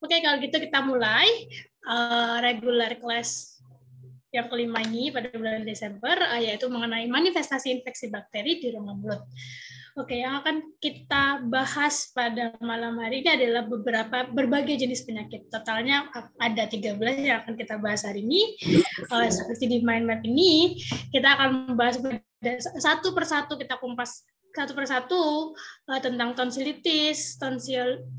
Oke, kalau gitu kita mulai regular class yang kelima ini pada bulan Desember, yaitu mengenai manifestasi infeksi bakteri di rongga mulut. Oke, yang akan kita bahas pada malam hari ini adalah berbagai jenis penyakit. Totalnya ada 13 yang akan kita bahas hari ini. Seperti di mind map ini, kita akan membahas satu persatu, kita kumpas satu persatu tentang tonsilitis,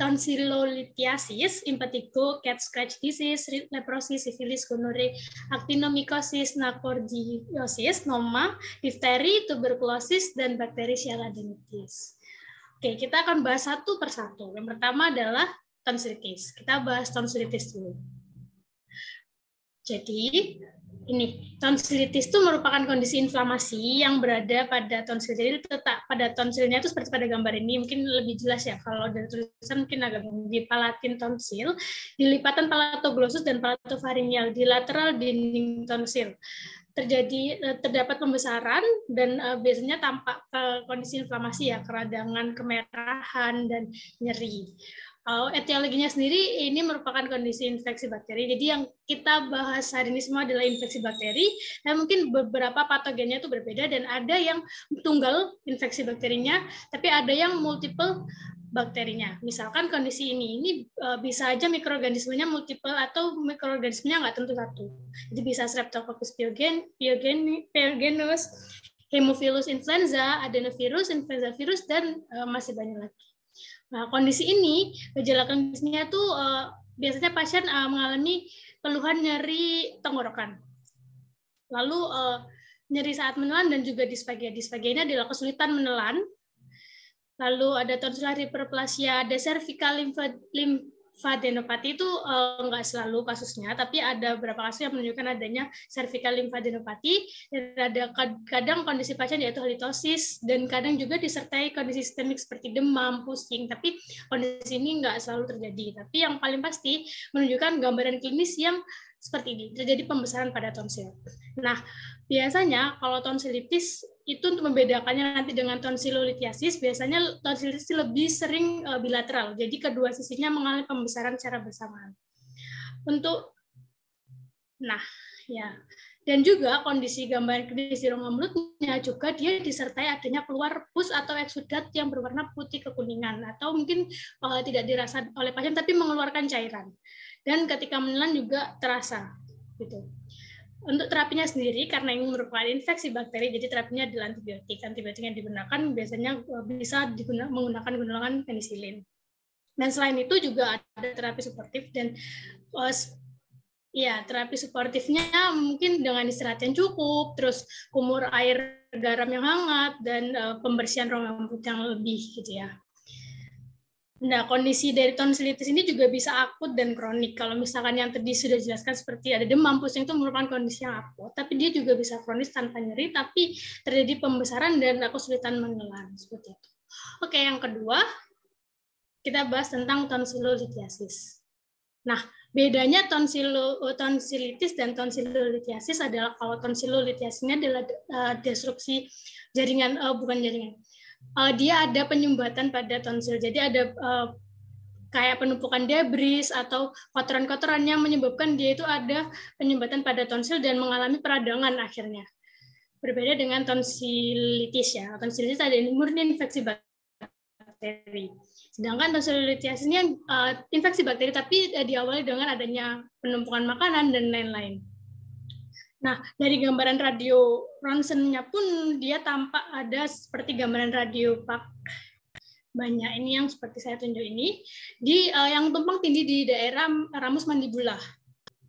tonsillolithiasis, impetigo, cat scratch disease, leprosis, sifilis, gonorrhea, actinomycosis, nacardiosis, noma, difteri, tuberkulosis, dan bakteri Shigella denitis. Oke, kita akan bahas satu persatu. Yang pertama adalah tonsilitis. Kita bahas tonsilitis dulu. Jadi, ini tonsilitis itu merupakan kondisi inflamasi yang berada pada tonsil. Jadi letak pada tonsilnya itu seperti pada gambar ini, mungkin lebih jelas ya kalau dari tulisan mungkin agak di palatin tonsil, di lipatan palatoglosus dan palatofaringeal di lateral dinding tonsil. Terdapat pembesaran dan biasanya tampak kondisi inflamasi ya, keradangan, kemerahan dan nyeri. Etiologinya sendiri ini merupakan kondisi infeksi bakteri. Jadi yang kita bahas hari ini semua adalah infeksi bakteri. Dan mungkin beberapa patogennya itu berbeda dan ada yang tunggal infeksi bakterinya, tapi ada yang multiple bakterinya. Misalkan kondisi ini bisa aja mikroorganismenya multiple atau mikroorganismenya nggak tentu satu. Jadi bisa Streptococcus pyogenes, Haemophilus influenza, adenovirus, influenza virus, dan masih banyak lagi. Nah, kondisi ini, gejala klinisnya itu biasanya pasien mengalami keluhan nyeri tenggorokan. Lalu nyeri saat menelan dan juga disfagia. Disfagia ini adalah kesulitan menelan. Lalu ada tonsillar hyperplasia, ada cervical lymphadenopathy itu enggak selalu kasusnya, tapi ada beberapa kasus yang menunjukkan adanya cervical lymphadenopathy, dan ada kadang kondisi pasien yaitu halitosis, dan kadang juga disertai kondisi sistemik seperti demam, pusing, tapi kondisi ini enggak selalu terjadi. Tapi yang paling pasti menunjukkan gambaran klinis yang seperti ini, terjadi pembesaran pada tonsil. Nah, biasanya kalau tonsilitis itu untuk membedakannya nanti dengan tonsillolithiasis, biasanya tonsilitis lebih sering bilateral. Jadi kedua sisinya mengalami pembesaran secara bersamaan. Dan juga kondisi gambaran klinis di rongga mulutnya juga dia disertai adanya keluar pus atau eksudat yang berwarna putih kekuningan, atau mungkin tidak dirasa oleh pasien tapi mengeluarkan cairan. Dan ketika menelan juga terasa gitu. Untuk terapinya sendiri, karena ini merupakan infeksi bakteri, jadi terapinya adalah antibiotik. Antibiotik yang digunakan biasanya bisa menggunakan golongan penisilin. Dan selain itu juga ada terapi suportif, dan terapi suportifnya mungkin dengan istirahat yang cukup, terus kumur air garam yang hangat, dan pembersihan rongga mulut yang lebih gitu ya. Nah, kondisi dari tonsilitis ini juga bisa akut dan kronik. Kalau misalkan yang tadi sudah dijelaskan seperti ada demam, pusing, itu merupakan kondisi yang akut, tapi dia juga bisa kronis tanpa nyeri, tapi terjadi pembesaran dan kesulitan menelan, seperti itu. Oke, yang kedua, kita bahas tentang tonsillolithiasis. Nah, bedanya tonsilitis dan tonsillolithiasis adalah kalau tonsillolithiasis ini adalah destruksi jaringan, dia ada penyumbatan pada tonsil. Jadi ada kayak penumpukan debris atau kotoran-kotoran yang menyebabkan dia itu ada penyumbatan pada tonsil dan mengalami peradangan akhirnya. Berbeda dengan tonsilitis ya. Tonsilitis ada murni infeksi bakteri. Sedangkan tonsillolithiasis ini infeksi bakteri tapi diawali dengan adanya penumpukan makanan dan lain-lain. Nah, dari gambaran radio ronsennya pun dia tampak ada seperti gambaran radio pak. Banyak ini yang seperti saya tunjuk ini, yang tumpang tindih di daerah ramus mandibula.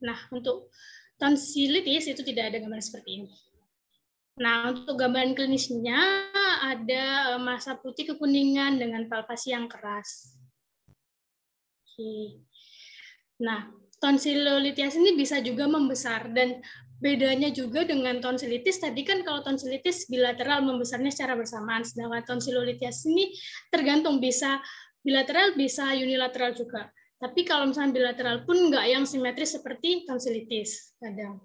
Nah, untuk tonsilitis itu tidak ada gambaran seperti ini. Nah, untuk gambaran klinisnya ada massa putih kekuningan dengan palpasi yang keras. Oke. Nah, tonsillolithiasis ini bisa juga membesar, dan bedanya juga dengan tonsilitis, tadi kan kalau tonsilitis bilateral membesarnya secara bersamaan, sedangkan tonsillolithiasis ini tergantung, bisa bilateral, bisa unilateral juga. Tapi kalau misalnya bilateral pun nggak yang simetris seperti tonsilitis kadang.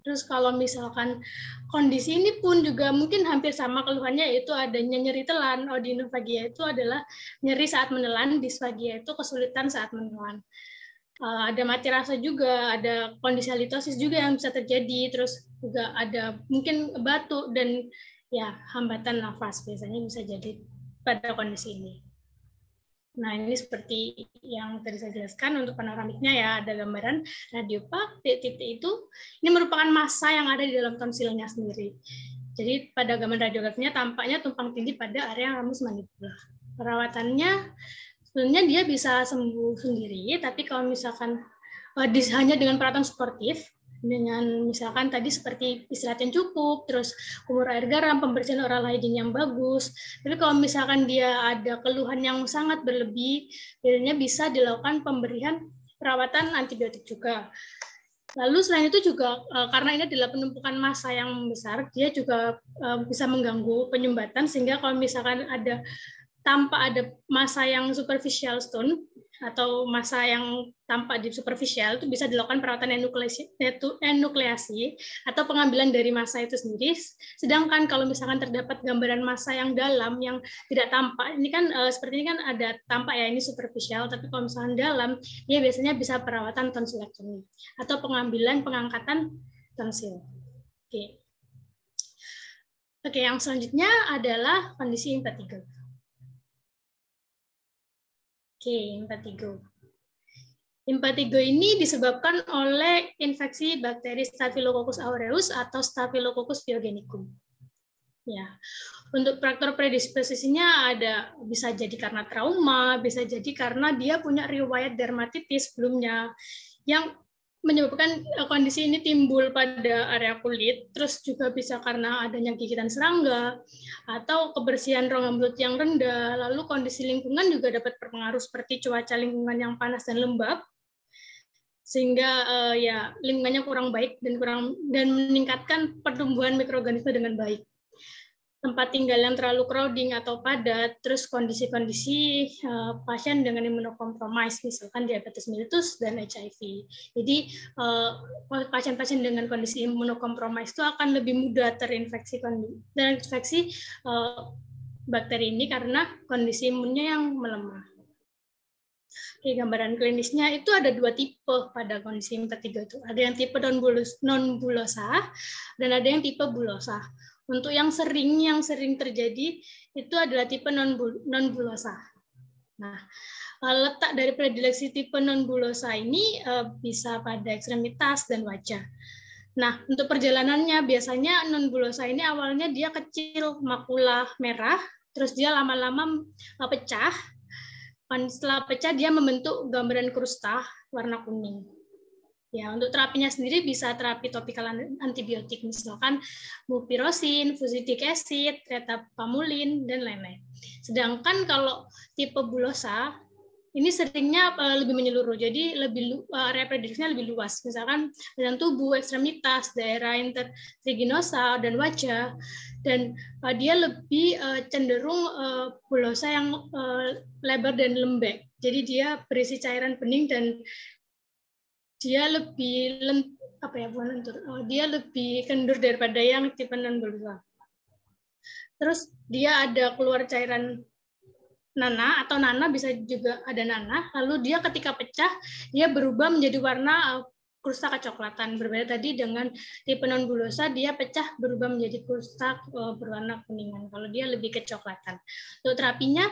Terus kalau misalkan kondisi ini pun juga mungkin hampir sama keluhannya, yaitu adanya nyeri telan. Odinofagia itu adalah nyeri saat menelan, disfagia itu kesulitan saat menelan. Ada mati rasa juga, ada kondisi halitosis juga yang bisa terjadi, terus juga ada mungkin batuk dan ya hambatan nafas biasanya bisa jadi pada kondisi ini. Nah, ini seperti yang tadi saya jelaskan untuk panoramiknya ya, ada gambaran radiopak, titik-titik itu, ini merupakan massa yang ada di dalam tonsilnya sendiri. Jadi pada gambar radiografinya tampaknya tumpang tindih pada area ramus mandibula. Perawatannya sebenarnya dia bisa sembuh sendiri, tapi kalau misalkan hanya dengan perawatan sportif, dengan misalkan tadi seperti istirahat yang cukup, terus kumur air garam, pembersihan oral hygiene yang bagus. Tapi kalau misalkan dia ada keluhan yang sangat berlebih, biasanya bisa dilakukan pemberian perawatan antibiotik juga. Lalu selain itu juga karena ini adalah penumpukan massa yang besar, dia juga bisa mengganggu penyumbatan, sehingga kalau misalkan ada tanpa ada massa yang superficial stone atau massa yang tampak di superficial, itu bisa dilakukan perawatan enukleasi atau pengambilan dari massa itu sendiri. Sedangkan kalau misalkan terdapat gambaran massa yang dalam yang tidak tampak, ini kan seperti ini kan ada tampak ya, ini superficial, tapi kalau misalkan dalam, dia biasanya bisa perawatan tonsilektomi atau pengangkatan tonsil. Oke, yang selanjutnya adalah kondisi impetigo. Impetigo. Impetigo ini disebabkan oleh infeksi bakteri Staphylococcus aureus atau Staphylococcus pyogenicum. Ya, untuk faktor predisposisinya ada, bisa jadi karena trauma, bisa jadi karena dia punya riwayat dermatitis sebelumnya yang menyebabkan kondisi ini timbul pada area kulit, terus juga bisa karena adanya gigitan serangga, atau kebersihan rongga mulut yang rendah, lalu kondisi lingkungan juga dapat berpengaruh seperti cuaca lingkungan yang panas dan lembab, sehingga ya lingkungannya kurang baik dan meningkatkan pertumbuhan mikroorganisme dengan baik. Tempat tinggal yang terlalu crowding atau padat, terus kondisi-kondisi pasien dengan imunokompromis, misalkan diabetes mellitus dan HIV. Jadi pasien-pasien dengan kondisi imunokompromis itu akan lebih mudah terinfeksi bakteri ini karena kondisi imunnya yang melemah. Oke, gambaran klinisnya itu ada dua tipe pada kondisi impetigo itu. Ada yang tipe non-bulosa dan ada yang tipe bulosa. Untuk yang sering terjadi itu adalah tipe non-bulosa. Nah, letak dari predileksi tipe non-bulosa ini bisa pada ekstremitas dan wajah. Nah, untuk perjalanannya biasanya non-bulosa ini awalnya dia kecil, makula merah, terus dia lama-lama pecah. Setelah pecah dia membentuk gambaran krusta warna kuning. Ya, untuk terapinya sendiri bisa terapi topikal antibiotik, misalkan mupirocin, fusidic acid, retapamulin, dan lain-lain. Sedangkan kalau tipe bulosa, ini seringnya lebih menyeluruh, jadi area prediksinya lebih luas, misalkan dalam tubuh, ekstremitas, daerah intertriginosa, dan wajah, dan dia lebih cenderung bulosa yang lebar dan lembek, jadi dia berisi cairan bening dan dia lebih dia lebih kendur daripada yang tipe non-bulosa. Terus dia ada keluar cairan nana atau nana, bisa juga ada nana, lalu dia ketika pecah dia berubah menjadi warna krusta kecoklatan. Berbeda tadi dengan tipe non-bulosa, dia pecah berubah menjadi krusta berwarna kuningan. Kalau dia lebih kecoklatan. Untuk terapinya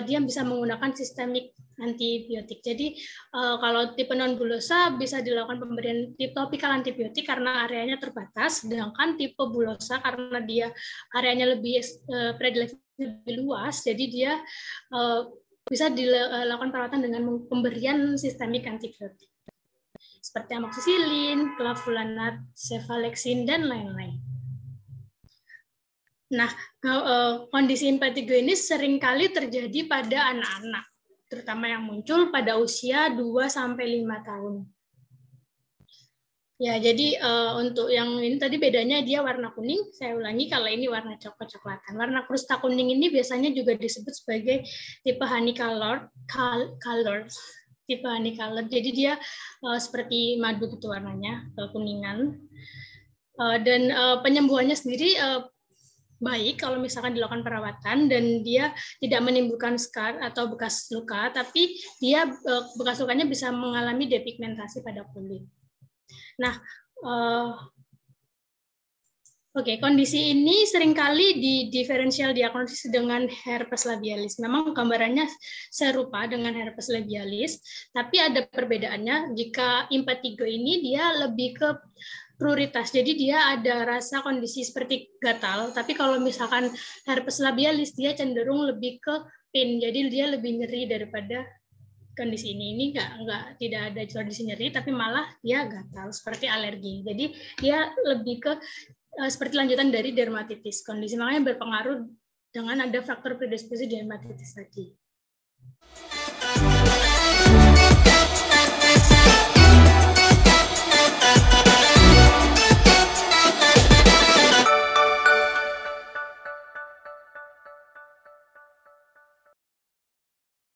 dia bisa menggunakan sistemik antibiotik. Jadi kalau tipe non-bulosa bisa dilakukan pemberian topikal antibiotik karena areanya terbatas, sedangkan tipe bulosa karena dia areanya lebih predileksi lebih luas, jadi dia bisa dilakukan perawatan dengan pemberian sistemik antibiotik seperti amoxicillin, clavulanat, cefalexin, dan lain-lain. Nah, kondisi impetigo ini seringkali terjadi pada anak-anak, terutama yang muncul pada usia 2-5 tahun. Ya, jadi untuk yang ini tadi bedanya dia warna kuning, saya ulangi, kalau ini warna coklat-coklatan. Warna krusta kuning ini biasanya juga disebut sebagai tipe honey color. Tipe honey color. Jadi dia seperti madu gitu warnanya, kuningan. Dan penyembuhannya sendiri baik kalau misalkan dilakukan perawatan dan dia tidak menimbulkan scar atau bekas luka, tapi dia bekas lukanya bisa mengalami depigmentasi pada kulit. Nah, kondisi ini seringkali diferensial diagnosis dengan herpes labialis. Memang gambarannya serupa dengan herpes labialis, tapi ada perbedaannya. Jika impetigo ini dia lebih ke pruritas, jadi dia ada rasa kondisi seperti gatal, tapi kalau misalkan herpes labialis dia cenderung lebih ke pain, jadi dia lebih nyeri daripada kondisi ini tidak ada kondisi nyeri, tapi malah dia gatal seperti alergi, jadi dia lebih ke seperti lanjutan dari dermatitis, kondisi makanya berpengaruh dengan ada faktor predisposisi dermatitis tadi.